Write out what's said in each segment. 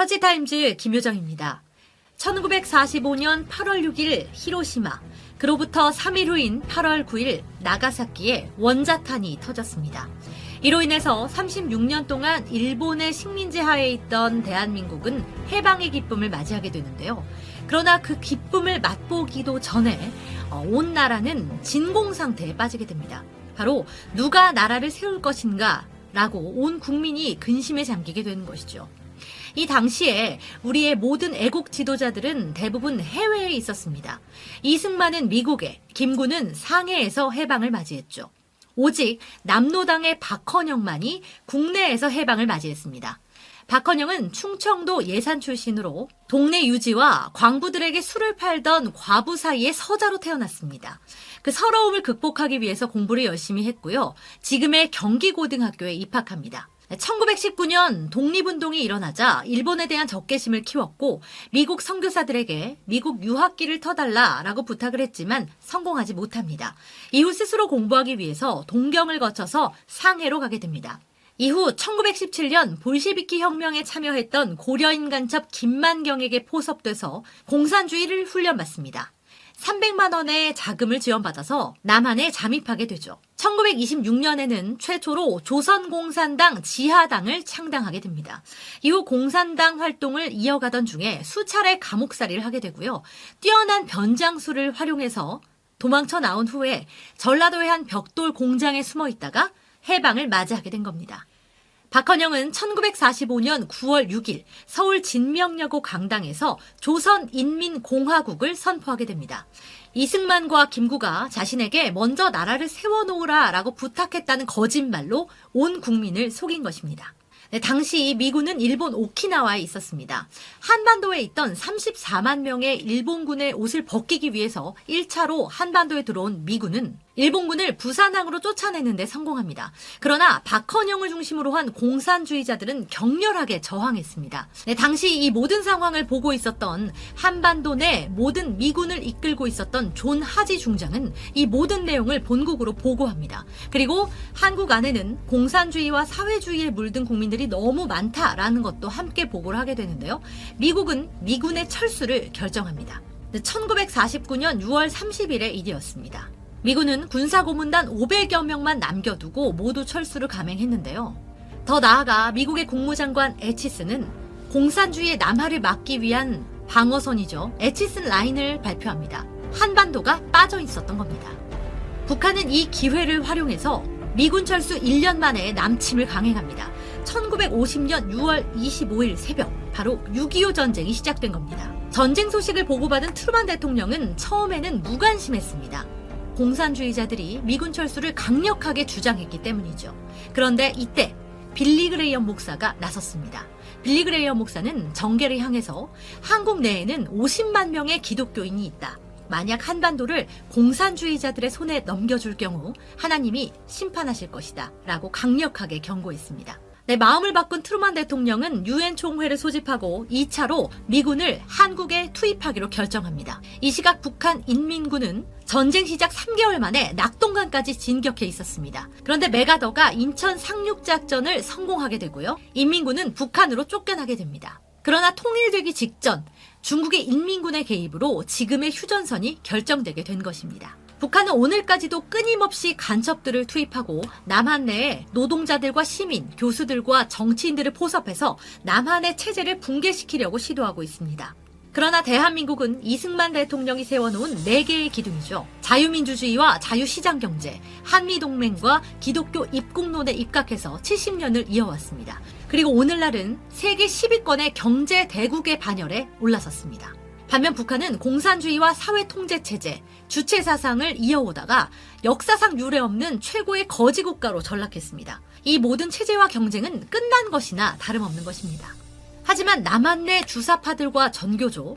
터치타임즈 김효정입니다. 1945년 8월 6일 히로시마, 그로부터 3일 후인 8월 9일 나가사키에 원자탄이 터졌습니다. 이로 인해서 36년 동안 일본의 식민지 하에 있던 대한민국은 해방의 기쁨을 맞이하게 되는데요. 그러나 그 기쁨을 맛보기도 전에 온 나라는 진공 상태에 빠지게 됩니다. 바로 누가 나라를 세울 것인가 라고 온 국민이 근심에 잠기게 되는 것이죠. 이 당시에 우리의 모든 애국 지도자들은 대부분 해외에 있었습니다. 이승만은 미국에, 김구는 상해에서 해방을 맞이했죠. 오직 남로당의 박헌영만이 국내에서 해방을 맞이했습니다. 박헌영은 충청도 예산 출신으로 동네 유지와 광부들에게 술을 팔던 과부 사이의 서자로 태어났습니다. 그 서러움을 극복하기 위해서 공부를 열심히 했고요. 지금의 경기고등학교에 입학합니다. 1919년 독립운동이 일어나자 일본에 대한 적개심을 키웠고 미국 선교사들에게 미국 유학기를 터달라라고 부탁을 했지만 성공하지 못합니다. 이후 스스로 공부하기 위해서 동경을 거쳐서 상해로 가게 됩니다. 이후 1917년 볼셰비키 혁명에 참여했던 고려인 간첩 김만경에게 포섭돼서 공산주의를 훈련받습니다. 300만 원의 자금을 지원받아서 남한에 잠입하게 되죠. 1926년에는 최초로 조선공산당 지하당을 창당하게 됩니다. 이후 공산당 활동을 이어가던 중에 수차례 감옥살이를 하게 되고요. 뛰어난 변장술을 활용해서 도망쳐 나온 후에 전라도의 한 벽돌 공장에 숨어 있다가 해방을 맞이하게 된 겁니다. 박헌영은 1945년 9월 6일 서울 진명여고 강당에서 조선인민공화국을 선포하게 됩니다. 이승만과 김구가 자신에게 먼저 나라를 세워놓으라 라고 부탁했다는 거짓말로 온 국민을 속인 것입니다. 당시 미군은 일본 오키나와에 있었습니다. 한반도에 있던 34만 명의 일본군의 옷을 벗기기 위해서 1차로 한반도에 들어온 미군은 일본군을 부산항으로 쫓아내는데 성공합니다. 그러나 박헌영을 중심으로 한 공산주의자들은 격렬하게 저항했습니다. 당시 이 모든 상황을 보고 있었던 한반도 내 모든 미군을 이끌고 있었던 존 하지 중장은 이 모든 내용을 본국으로 보고합니다. 그리고 한국 안에는 공산주의와 사회주의에 물든 국민들이 너무 많다라는 것도 함께 보고를 하게 되는데요. 미국은 미군의 철수를 결정합니다. 1949년 6월 30일의 일이었습니다. 미군은 군사고문단 500여 명만 남겨두고 모두 철수를 감행했는데요. 더 나아가 미국의 국무장관 에치스는 공산주의의 남하를 막기 위한 방어선이죠. 에치슨 라인을 발표합니다. 한반도가 빠져 있었던 겁니다. 북한은 이 기회를 활용해서 미군 철수 1년 만에 남침을 강행합니다. 1950년 6월 25일 새벽, 바로 6.25 전쟁이 시작된 겁니다. 전쟁 소식을 보고받은 트루만 대통령은 처음에는 무관심했습니다. 공산주의자들이 미군 철수를 강력하게 주장했기 때문이죠. 그런데 이때 빌리 그레이엄 목사가 나섰습니다. 빌리 그레이엄 목사는 정계를 향해서 한국 내에는 50만 명의 기독교인이 있다. 만약 한반도를 공산주의자들의 손에 넘겨줄 경우 하나님이 심판하실 것이다 라고 강력하게 경고했습니다. 마음을 바꾼 트루만 대통령은 유엔 총회를 소집하고 2차로 미군을 한국에 투입하기로 결정합니다. 이 시각 북한 인민군은 전쟁 시작 3개월 만에 낙동강까지 진격해 있었습니다. 그런데 메가더가 인천 상륙작전을 성공하게 되고요. 인민군은 북한으로 쫓겨나게 됩니다. 그러나 통일되기 직전 중국의 인민군의 개입으로 지금의 휴전선이 결정되게 된 것입니다. 북한은 오늘까지도 끊임없이 간첩들을 투입하고 남한 내에 노동자들과 시민, 교수들과 정치인들을 포섭해서 남한의 체제를 붕괴시키려고 시도하고 있습니다. 그러나 대한민국은 이승만 대통령이 세워놓은 4개의 기둥이죠. 자유민주주의와 자유시장경제, 한미동맹과 기독교 입국론에 입각해서 70년을 이어왔습니다. 그리고 오늘날은 세계 10위권의 경제 대국의 반열에 올라섰습니다. 반면 북한은 공산주의와 사회통제체제, 주체사상을 이어오다가 역사상 유례없는 최고의 거지국가로 전락했습니다. 이 모든 체제와 경쟁은 끝난 것이나 다름없는 것입니다. 하지만 남한 내 주사파들과 전교조,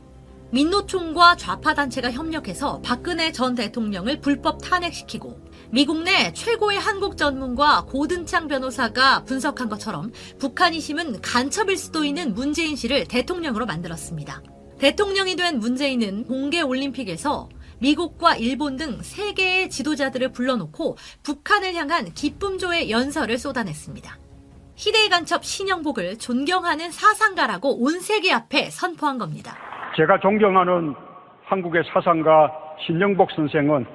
민노총과 좌파단체가 협력해서 박근혜 전 대통령을 불법 탄핵시키고 미국 내 최고의 한국 전문가 고든창 변호사가 분석한 것처럼 북한이심은 간첩일 수도 있는 문재인 씨를 대통령으로 만들었습니다. 대통령이 된 문재인은 동계올림픽에서 미국과 일본 등 세계의 지도자들을 불러놓고 북한을 향한 기쁨조의 연설을 쏟아냈습니다. 희대의 간첩 신영복을 존경하는 사상가라고 온 세계 앞에 선포한 겁니다. 제가 존경하는 한국의 사상가 신영복 선생은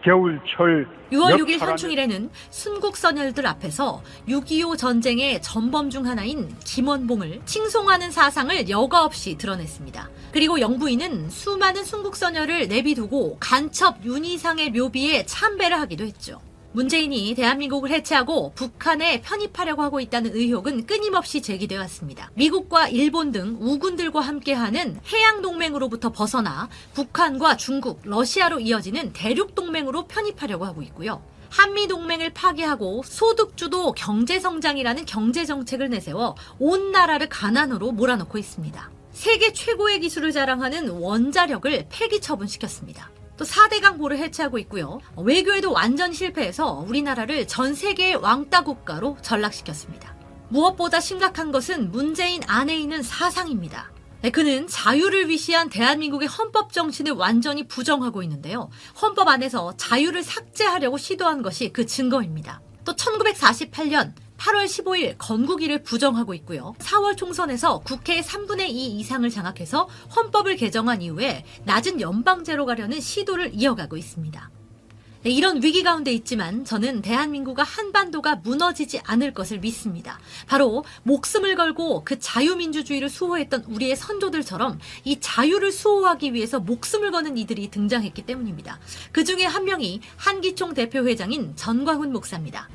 겨울철 6월 6일 현충일에는 순국선열들 앞에서 6.25 전쟁의 전범 중 하나인 김원봉을 칭송하는 사상을 여과 없이 드러냈습니다. 그리고 영부인은 수많은 순국선열을 내비두고 간첩 윤희상의 묘비에 참배를 하기도 했죠. 문재인이 대한민국을 해체하고 북한에 편입하려고 하고 있다는 의혹은 끊임없이 제기되어 왔습니다. 미국과 일본 등 우군들과 함께하는 해양동맹으로부터 벗어나 북한과 중국, 러시아로 이어지는 대륙동맹으로 편입하려고 하고 있고요. 한미동맹을 파괴하고 소득주도 경제성장이라는 경제정책을 내세워 온 나라를 가난으로 몰아넣고 있습니다. 세계 최고의 기술을 자랑하는 원자력을 폐기 처분시켰습니다. 또 4대강 보를 해체하고 있고요. 외교에도 완전 실패해서 우리나라를 전 세계의 왕따 국가로 전락시켰습니다. 무엇보다 심각한 것은 문재인 안에 있는 사상입니다. 그는 자유를 위시한 대한민국의 헌법 정신을 완전히 부정하고 있는데요. 헌법 안에서 자유를 삭제하려고 시도한 것이 그 증거입니다. 또 1948년 8월 15일 건국일을 부정하고 있고요. 4월 총선에서 국회의 3분의 2 이상을 장악해서 헌법을 개정한 이후에 낮은 연방제로 가려는 시도를 이어가고 있습니다. 네, 이런 위기 가운데 있지만 저는 대한민국과 한반도가 무너지지 않을 것을 믿습니다. 바로 목숨을 걸고 그 자유민주주의를 수호했던 우리의 선조들처럼 이 자유를 수호하기 위해서 목숨을 거는 이들이 등장했기 때문입니다. 그 중에 한 명이 한기총 대표회장인 전광훈 목사입니다.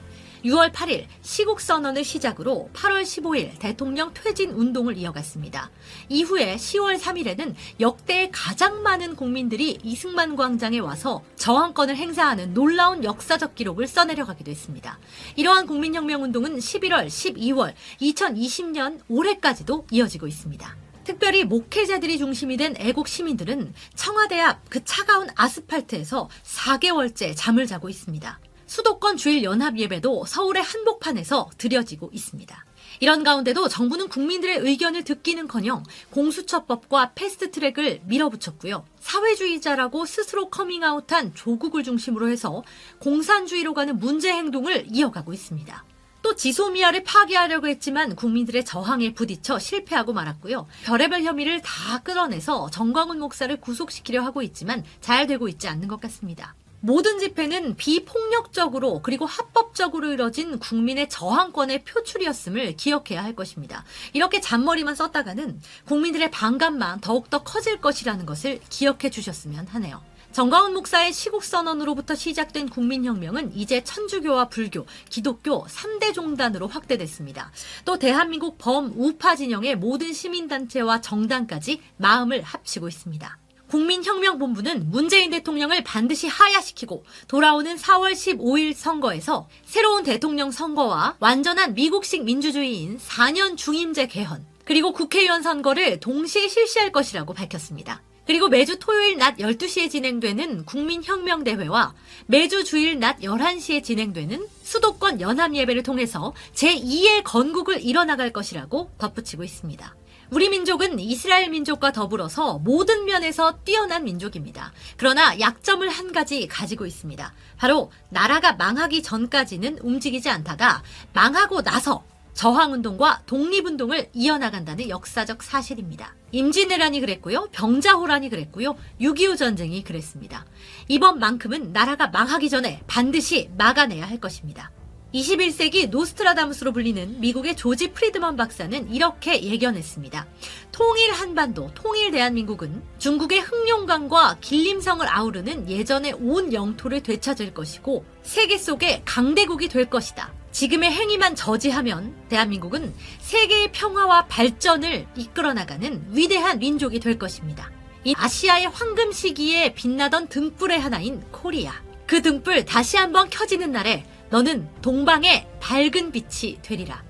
6월 8일 시국선언을 시작으로 8월 15일 대통령 퇴진 운동을 이어갔습니다. 이후에 10월 3일에는 역대 가장 많은 국민들이 이승만 광장에 와서 저항권을 행사하는 놀라운 역사적 기록을 써내려가기도 했습니다. 이러한 국민혁명운동은 11월, 12월, 2020년 올해까지도 이어지고 있습니다. 특별히 목회자들이 중심이 된 애국 시민들은 청와대 앞 그 차가운 아스팔트에서 4개월째 잠을 자고 있습니다. 수도권 주일 연합 예배도 서울의 한복판에서 드려지고 있습니다. 이런 가운데도 정부는 국민들의 의견을 듣기는커녕 공수처법과 패스트트랙을 밀어붙였고요. 사회주의자라고 스스로 커밍아웃한 조국을 중심으로 해서 공산주의로 가는 문제 행동을 이어가고 있습니다. 또 지소미아를 파기하려고 했지만 국민들의 저항에 부딪혀 실패하고 말았고요. 별의별 혐의를 다 끌어내서 전광훈 목사를 구속시키려 하고 있지만 잘 되고 있지 않는 것 같습니다. 모든 집회는 비폭력적으로 그리고 합법적으로 이뤄진 국민의 저항권의 표출이었음을 기억해야 할 것입니다. 이렇게 잔머리만 썼다가는 국민들의 반감만 더욱더 커질 것이라는 것을 기억해 주셨으면 하네요. 전광훈 목사의 시국선언으로부터 시작된 국민혁명은 이제 천주교와 불교, 기독교 3대 종단으로 확대됐습니다. 또 대한민국 범우파 진영의 모든 시민단체와 정당까지 마음을 합치고 있습니다. 국민혁명본부는 문재인 대통령을 반드시 하야시키고 돌아오는 4월 15일 선거에서 새로운 대통령 선거와 완전한 미국식 민주주의인 4년 중임제 개헌, 그리고 국회의원 선거를 동시에 실시할 것이라고 밝혔습니다. 그리고 매주 토요일 낮 12시에 진행되는 국민혁명대회와 매주 주일 낮 11시에 진행되는 수도권 연합예배를 통해서 제2의 건국을 이뤄나갈 것이라고 덧붙이고 있습니다. 우리 민족은 이스라엘 민족과 더불어서 모든 면에서 뛰어난 민족입니다. 그러나 약점을 한 가지 가지고 있습니다. 바로 나라가 망하기 전까지는 움직이지 않다가 망하고 나서 저항운동과 독립운동을 이어나간다는 역사적 사실입니다. 임진왜란이 그랬고요. 병자호란이 그랬고요. 6.25 전쟁이 그랬습니다. 이번만큼은 나라가 망하기 전에 반드시 막아내야 할 것입니다. 21세기 노스트라다무스로 불리는 미국의 조지 프리드먼 박사는 이렇게 예견했습니다. 통일 한반도, 통일 대한민국은 중국의 흑룡강과 길림성을 아우르는 예전의 온 영토를 되찾을 것이고 세계 속의 강대국이 될 것이다. 지금의 행위만 저지하면 대한민국은 세계의 평화와 발전을 이끌어나가는 위대한 민족이 될 것입니다. 이 아시아의 황금 시기에 빛나던 등불의 하나인 코리아. 그 등불 다시 한번 켜지는 날에 너는 동방의 밝은 빛이 되리라.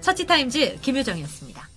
서치타임즈 김효정이었습니다.